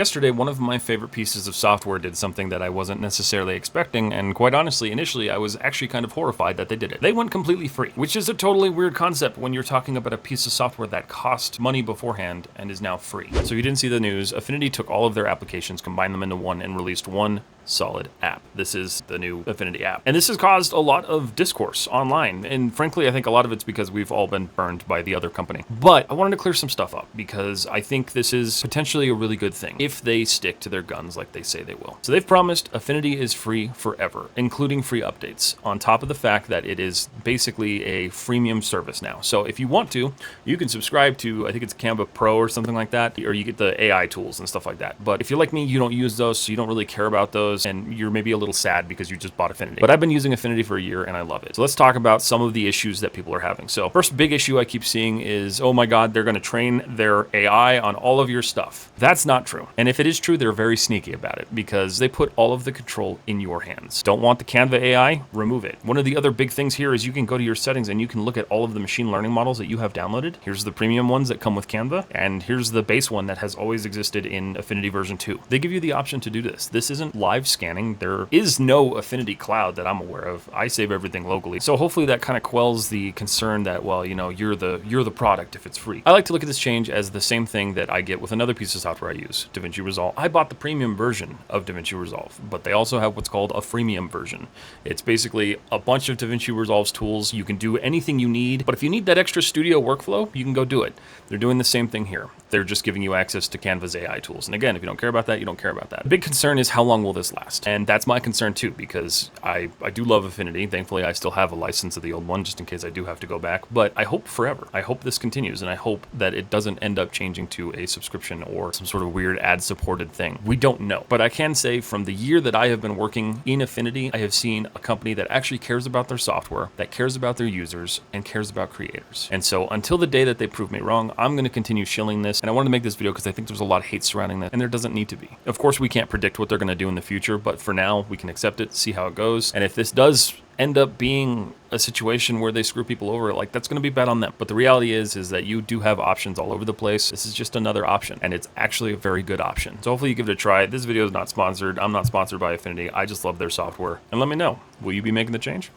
Yesterday, one of my favorite pieces of software did something that I wasn't necessarily expecting, and quite honestly, initially, I was actually kind of horrified that they did it. They went completely free, which is a totally weird concept when you're talking about a piece of software that cost money beforehand and is now free. So you didn't see the news. Affinity took all of their applications, combined them into one, and released one solid app. This is the new Affinity app. And this has caused a lot of discourse online. And frankly, I think a lot of it's because we've all been burned by the other company. But I wanted to clear some stuff up because I think this is potentially a really good thing if they stick to their guns like they say they will. So they've promised Affinity is free forever, including free updates, on top of the fact that it is basically a freemium service now. So if you want to, you can subscribe to, I think it's Canva Pro or something like that, or you get the AI tools and stuff like that. But if you're like me, you don't use those, so you don't really care about those, and you're maybe a little sad because you just bought Affinity. But I've been using Affinity for a year and I love it. So let's talk about some of the issues that people are having. So first big issue I keep seeing is, oh my God, they're gonna train their AI on all of your stuff. That's not true. And if it is true, they're very sneaky about it because they put all of the control in your hands. Don't want the Canva AI? Remove it. One of the other big things here is you can go to your settings and you can look at all of the machine learning models that you have downloaded. Here's the premium ones that come with Canva, and here's the base one that has always existed in Affinity version 2. They give you the option to do this. This isn't live scanning. There is no Affinity cloud that I'm aware of. I save everything locally. So hopefully that kind of quells the concern that, well, you know, you're the product if it's free. I like to look at this change as the same thing that I get with another piece of software I use, DaVinci Resolve. I bought the premium version of DaVinci Resolve, but they also have what's called a freemium version. It's basically a bunch of DaVinci Resolve's tools. You can do anything you need, but if you need that extra studio workflow, you can go do it. They're doing the same thing here. They're just giving you access to Canva's AI tools. And again, if you don't care about that, you don't care about that. The big concern is how long will this last? And that's my concern too, because I do love Affinity. Thankfully, I still have a license of the old one just in case I do have to go back, but I hope forever. I hope this continues, and I hope that it doesn't end up changing to a subscription or some sort of weird ad-supported thing. We don't know, but I can say from the year that I have been working in Affinity, I have seen a company that actually cares about their software, that cares about their users, and cares about creators. And so until the day that they prove me wrong, I'm going to continue shilling this, and I wanted to make this video because I think there's a lot of hate surrounding that, and there doesn't need to be. Of course, we can't predict what they're going to do in the future, but for now, we can accept it, see how it goes, and if this does end up being a situation where they screw people over, like, that's going to be bad on them. But the reality is that you do have options all over the place. This is just another option, and it's actually a very good option. So hopefully you give it a try. This video is not sponsored. I'm not sponsored by Affinity. I just love their software. And let me know, will you be making the change?